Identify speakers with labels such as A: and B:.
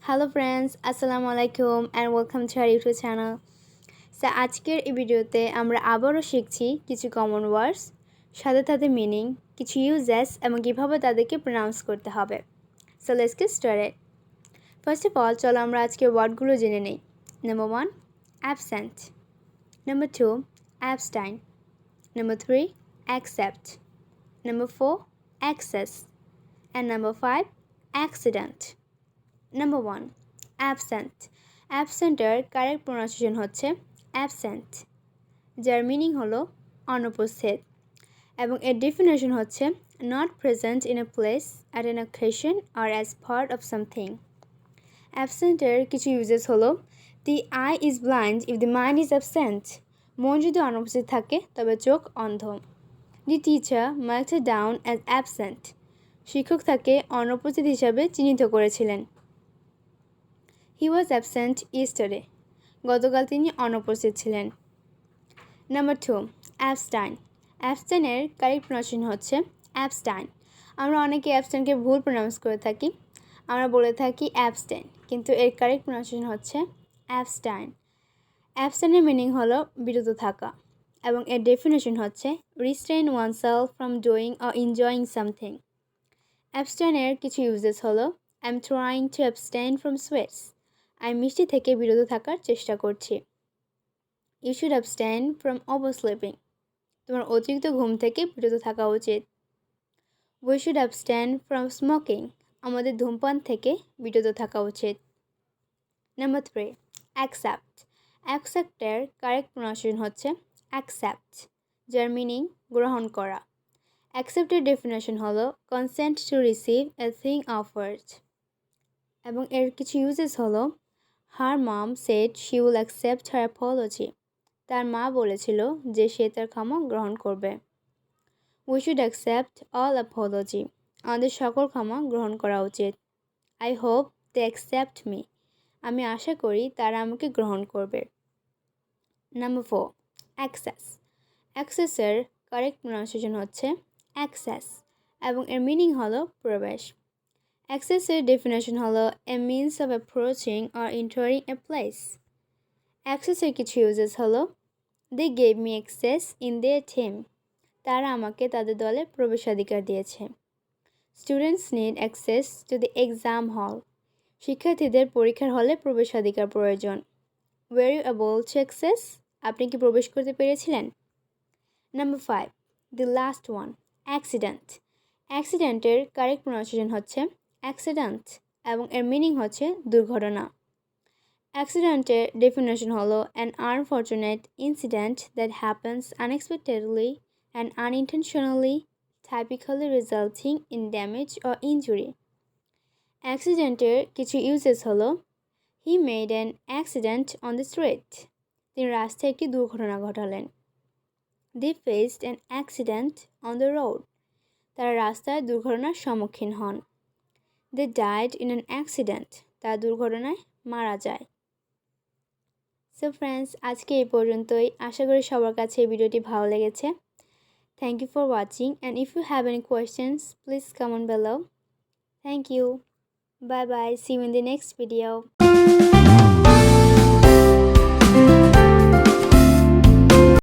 A: Hello friends, আসসালামু আলাইকুম and welcome to our YouTube channel. আজকের এই ভিডিওতে আমরা আবারও শিখছি কিছু কমন ওয়ার্ডস, সাথে সাথে মিনিং, কিছু ইউজেস এবং কীভাবে তাদেরকে প্রনাউন্স করতে হবে। So let's get started. First of all চলো আমরা আজকের ওয়ার্ডগুলো জেনে নিই। Number 1, absent. Number 2, abstain. Number 3, accept. Number 4, access. And number 5, accident. Number 1, absent. অ্যাবসেন্টের কারেক্ট প্রোনাউন্সিয়েশন হচ্ছে অ্যাবসেন্ট, যার মিনিং হলো অনুপস্থিত, এবং এর ডেফিনেশন হচ্ছে not present in a place, at an occasion or as part of something. অ্যাবসেন্টের কিছু ইউজেস হলো the eye is blind if the mind is absent. মন যদি অনুপস্থিত থাকে তবে চোখ অন্ধ। The teacher marked her down as absent. শিক্ষক তাকে অনুপস্থিত হিসাবে চিহ্নিত করেছিলেন। হি ওয়াজ অ্যাবসেন্ট ইয়েস্টারডে। গতকাল তিনি অনুপস্থিত ছিলেন। নাম্বার 2, অ্যাবস্টাইন। অ্যাবস্টাইনের কারেক্ট প্রোনাউন্সিয়েশন হচ্ছে অ্যাবস্টাইন। আমরা অনেকে অ্যাবস্টাইনকে ভুল প্রোনাউন্স করে থাকি, আমরা বলে থাকি অ্যাবস্টেন, কিন্তু এর কারেক্ট প্রোনাউন্সিয়েশন হচ্ছে অ্যাবস্টাইন। অ্যাবস্টাইনের মিনিং হলো বিরত থাকা, এবং এর ডেফিনেশন হচ্ছে restrain oneself from doing or enjoying something. অ্যাবস্টাইনের কিছু ইউজেস হলো I am trying to abstain from sweets. আমি মিষ্টি থেকে বিরত থাকার চেষ্টা করছি। You should abstain from over sleeping. তোমার অতিরিক্ত ঘুম থেকে বিরত থাকা উচিত। We should abstain from smoking. আমাদের ধূমপান থেকে বিরত থাকা উচিত। Number 3, accept. অ্যাকসেপ্টের কারেক্ট প্রোনাউন্সিয়েশন হচ্ছে অ্যাকসেপ্ট, যার মিনিং গ্রহণ করা। অ্যাকসেপ্টের ডেফিনেশন হলো consent to receive a thing offered, এবং এর কিছু ইউজেস হলো her mom said she will accept her apology. তার মা বলেছিল যে সে তার ক্ষমা গ্রহণ করবে। We should accept all apology. আমাদের সকল ক্ষমা গ্রহণ করা উচিত। I hope they accept me. আমি আশা করি তারা আমাকে গ্রহণ করবে। Number 4, access. অ্যাক্সেসের কারেক্ট প্রোনাউন্সিয়েশন হচ্ছে অ্যাক্সেস, এবং এর মিনিং হলো প্রবেশ। অ্যাক্সেসের ডেফিনেশন হলো a means of approaching or entering a place. অ্যাক্সেসের কিছু ইউজেস হলো they gave me access in their team. তারা আমাকে তাদের দলে প্রবেশাধিকার দিয়েছে। Students need access to the exam hall. শিক্ষার্থীদের পরীক্ষার হলে প্রবেশাধিকার প্রয়োজন। Were you able to access. আপনি কি প্রবেশ করতে পেরেছিলেন? Number 5, the last one, accident. অ্যাক্সিডেন্টের কারেক্ট প্রোনাউন্সিয়েশন হচ্ছে অ্যাক্সিডেন্ট, এবং এর মিনিং হচ্ছে দুর্ঘটনা। অ্যাক্সিডেন্টের ডেফিনেশন হলো an unfortunate incident that happens unexpectedly and unintentionally, typically resulting in damage or injury. অ্যাক্সিডেন্টের কিছু ইউজেস হলো he made an accident on the street. তিনি রাস্তায় একটি দুর্ঘটনা ঘটালেন। They faced an accident on the road. তারা রাস্তায় দুর্ঘটনার সম্মুখীন হন। They died in an accident. তারা দুর্ঘটনায় মারা যায়। সো ফ্রেন্ডস, আজকে এই পর্যন্তই। আশা করি সবার কাছে এই ভিডিওটি ভালো লেগেছে। Thank you for watching, and if you have any questions please comment below. Thank you. Bye bye. See you in the next video.